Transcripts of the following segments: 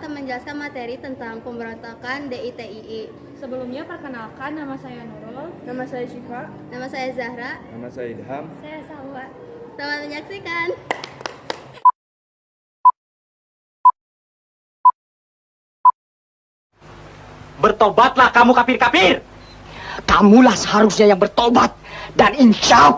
akan menjelaskan materi tentang pemberontakan DITII. Sebelumnya perkenalkan, nama saya Nurul. Nama saya Syifa. Nama saya Zahra. Nama saya Ilham. Saya Salwa. Selamat menyaksikan. Bertobatlah kamu kafir-kafir. Kamulah seharusnya yang bertobat dan insya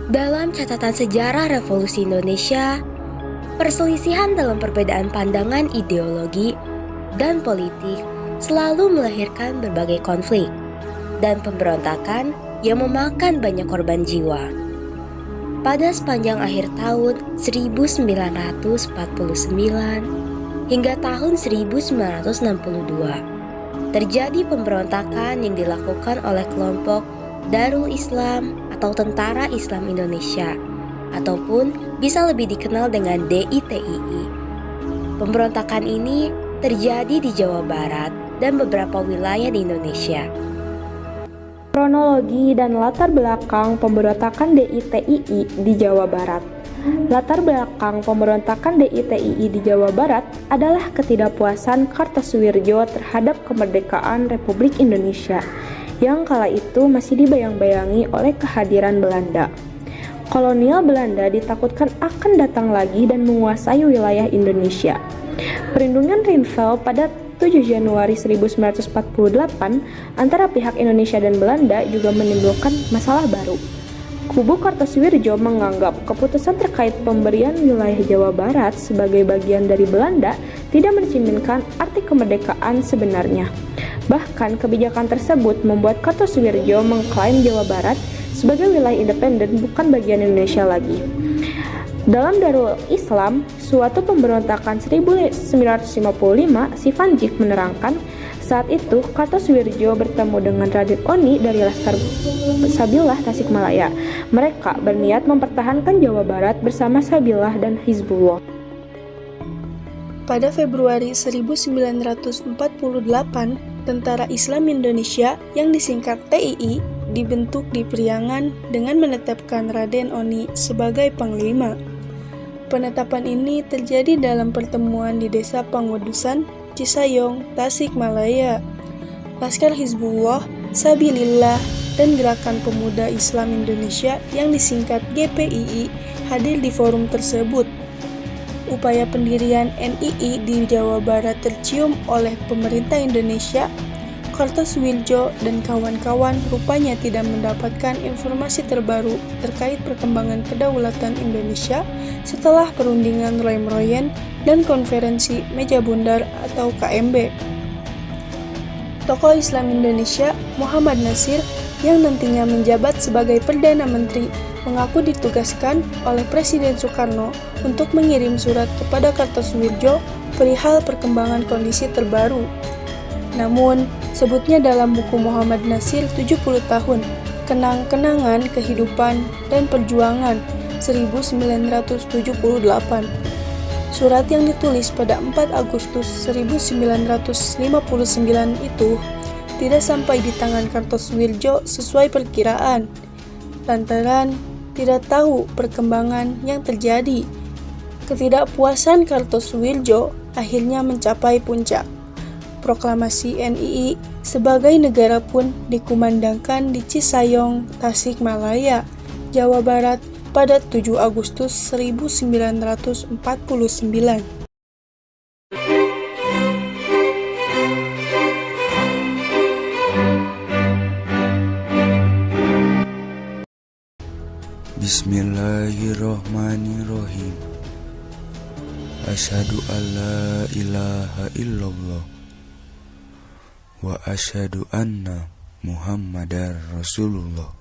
Dalam catatan sejarah revolusi Indonesia, perselisihan dalam perbedaan pandangan ideologi dan politik selalu melahirkan berbagai konflik dan pemberontakan yang memakan banyak korban jiwa. Pada sepanjang akhir tahun 1949 hingga tahun 1962, terjadi pemberontakan yang dilakukan oleh kelompok Darul Islam atau Tentara Islam Indonesia, ataupun bisa lebih dikenal dengan DITII. Pemberontakan ini terjadi di Jawa Barat dan beberapa wilayah di Indonesia. Kronologi dan latar belakang pemberontakan DITII di Jawa Barat. Latar belakang pemberontakan DITII di Jawa Barat adalah ketidakpuasan Kartosuwirjo terhadap kemerdekaan Republik Indonesia yang kala itu masih dibayang-bayangi oleh kehadiran Belanda. Kolonial Belanda ditakutkan akan datang lagi dan menguasai wilayah Indonesia. Perundingan Rhinville pada 7 Januari 1948 antara pihak Indonesia dan Belanda juga menimbulkan masalah baru. Kubu Kartosuwirjo menganggap keputusan terkait pemberian wilayah Jawa Barat sebagai bagian dari Belanda tidak mencerminkan arti kemerdekaan sebenarnya. Bahkan kebijakan tersebut membuat Kartosuwirjo mengklaim Jawa Barat sebagai wilayah independen bukan bagian Indonesia lagi. Dalam Darul Islam, suatu pemberontakan 1955, Sivanjik menerangkan saat itu Kartosuwirjo bertemu dengan Raden Oni dari Laskar Sabillah Tasikmalaya. Mereka berniat mempertahankan Jawa Barat bersama Sabillah dan Hizbullah. Pada Februari 1948, Tentara Islam Indonesia yang disingkat TII dibentuk di Priangan dengan menetapkan Raden Oni sebagai panglima. Penetapan ini terjadi dalam pertemuan di Desa Pangudusan, Cisayong, Tasikmalaya. Laskar Hizbullah, Sabilillah, dan Gerakan Pemuda Islam Indonesia yang disingkat GPII hadir di forum tersebut. Upaya pendirian NII di Jawa Barat tercium oleh pemerintah Indonesia. Kartosuwirjo dan kawan-kawan rupanya tidak mendapatkan informasi terbaru terkait perkembangan kedaulatan Indonesia setelah perundingan Roy-Royen dan konferensi Meja Bundar atau KMB. Tokoh Islam Indonesia Muhammad Nasir yang nantinya menjabat sebagai Perdana Menteri mengaku ditugaskan oleh Presiden Soekarno untuk mengirim surat kepada Kartosuwirjo perihal perkembangan kondisi terbaru. Namun, sebutnya dalam buku Muhammad Nasir 70 tahun, Kenang-kenangan Kehidupan dan Perjuangan 1978. Surat yang ditulis pada 4 Agustus 1959 itu tidak sampai di tangan Kartosuwirjo sesuai perkiraan, lantaran tidak tahu perkembangan yang terjadi. Ketidakpuasan Kartosuwirjo akhirnya mencapai puncak. Proklamasi NII sebagai negara pun dikumandangkan di Cisayong, Tasikmalaya, Jawa Barat pada 7 Agustus 1949. Bismillahirrahmanirrahim. Asyhadu alla ilaha illallah wa asyhadu anna Muhammadar Rasulullah.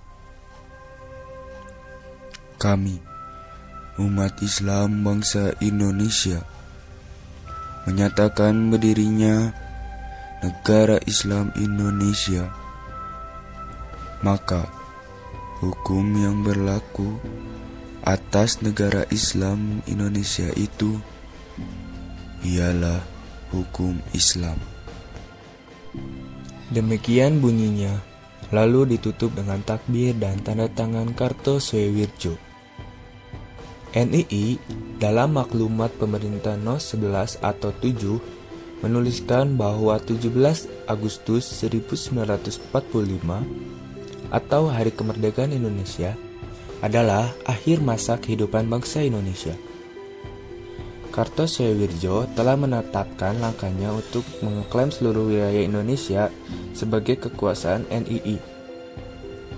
Kami, umat Islam bangsa Indonesia, menyatakan berdirinya Negara Islam Indonesia, maka hukum yang berlaku atas negara Islam Indonesia itu ialah hukum Islam. Demikian bunyinya, lalu ditutup dengan takbir dan tanda tangan Kartosoewirjo. NII dalam maklumat pemerintah NOS 11 atau 7 menuliskan bahwa 17 Agustus 1945 atau Hari Kemerdekaan Indonesia adalah akhir masa kehidupan bangsa Indonesia. Kartosoewirjo telah menetapkan langkahnya untuk mengklaim seluruh wilayah Indonesia sebagai kekuasaan NII.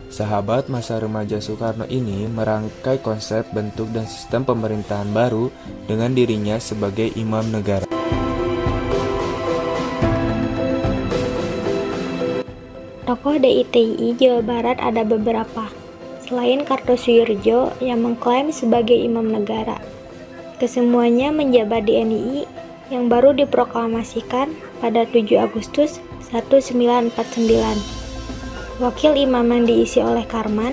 Sahabat masa remaja Soekarno ini merangkai konsep bentuk dan sistem pemerintahan baru dengan dirinya sebagai imam negara. Tokoh DITII Jawa Barat ada beberapa, selain Kartosoewirjo yang mengklaim sebagai imam negara. Kesemuanya menjabat di NII yang baru diproklamasikan pada 7 Agustus 1949. Wakil imam yang diisi oleh Karman,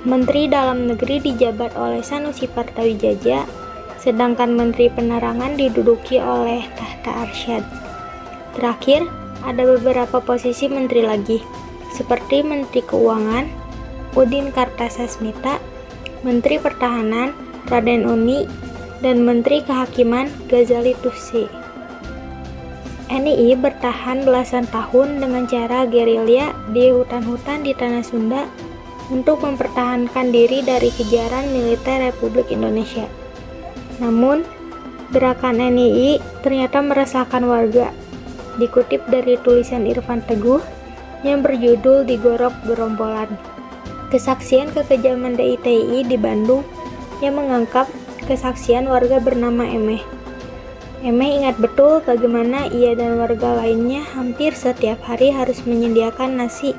Menteri Dalam Negeri dijabat oleh Sanusi Partawijaya, sedangkan Menteri Penerangan diduduki oleh Tahta Arsyad. Terakhir, ada beberapa posisi menteri lagi, seperti Menteri Keuangan, Udin Kartasasmita, Menteri Pertahanan, Raden Uni, dan Menteri Kehakiman, Ghazali Tusi. NII bertahan belasan tahun dengan cara gerilya di hutan-hutan di Tanah Sunda untuk mempertahankan diri dari kejaran militer Republik Indonesia. Namun, gerakan NII ternyata meresahkan warga. Dikutip dari tulisan Irfan Teguh yang berjudul Digorok Gerombolan, kesaksian kekejaman DITII di Bandung yang mengangkat kesaksian warga bernama Emeh. Emeh ingat betul bagaimana ia dan warga lainnya hampir setiap hari harus menyediakan nasi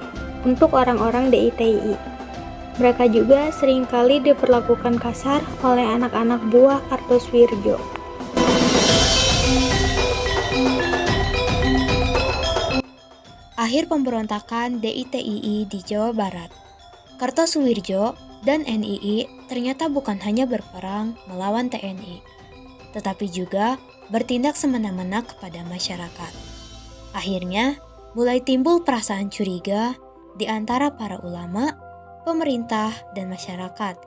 untuk orang-orang DITII. Mereka juga seringkali diperlakukan kasar oleh anak-anak buah Kartosoewirjo. Akhir pemberontakan DITII di Jawa Barat. Kartosoewirjo dan NII ternyata bukan hanya berperang melawan TNI, tetapi juga bertindak semena-mena kepada masyarakat. Akhirnya, mulai timbul perasaan curiga di antara para ulama, pemerintah, dan masyarakat,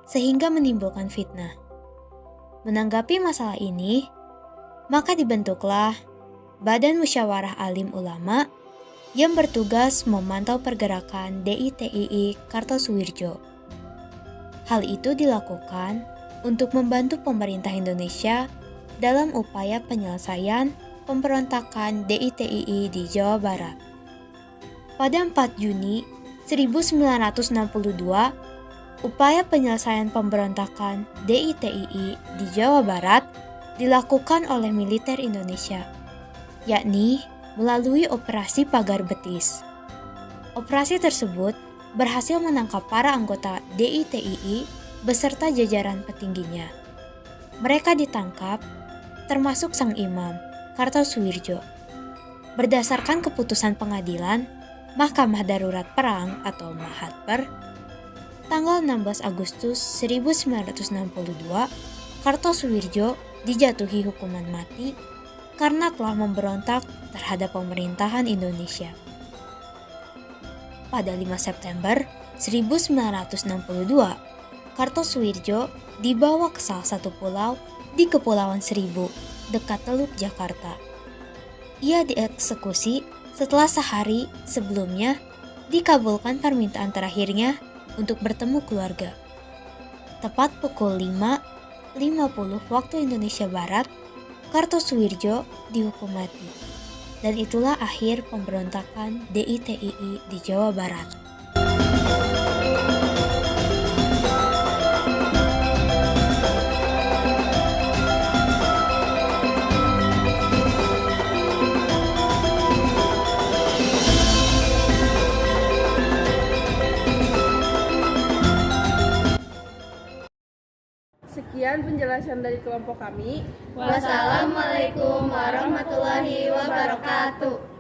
sehingga menimbulkan fitnah. Menanggapi masalah ini, maka dibentuklah Badan Musyawarah Alim Ulama yang bertugas memantau pergerakan DITII Kartosoewirjo. Hal itu dilakukan untuk membantu pemerintah Indonesia dalam upaya penyelesaian pemberontakan DITII di Jawa Barat. Pada 4 Juni 1962, upaya penyelesaian pemberontakan DITII di Jawa Barat dilakukan oleh militer Indonesia, yakni melalui Operasi Pagar Betis. Operasi tersebut berhasil menangkap para anggota DITII beserta jajaran petingginya. Mereka ditangkap, termasuk sang imam, Kartosoewirjo. Berdasarkan keputusan pengadilan Mahkamah Darurat Perang atau Mahatper, tanggal 16 Agustus 1962, Kartosoewirjo dijatuhi hukuman mati karena telah memberontak terhadap pemerintahan Indonesia. Pada 5 September 1962, Kartosoewirjo dibawa ke salah satu pulau di Kepulauan Seribu, dekat Teluk Jakarta. Ia dieksekusi setelah sehari sebelumnya dikabulkan permintaan terakhirnya untuk bertemu keluarga. Tepat pukul 5.50 waktu Indonesia Barat, Kartosoewirjo dihukum mati. Dan itulah akhir pemberontakan DITII di Jawa Barat. Sekian penjelasan dari kelompok kami. Wassalamualaikum warahmatullahi wabarakatuh.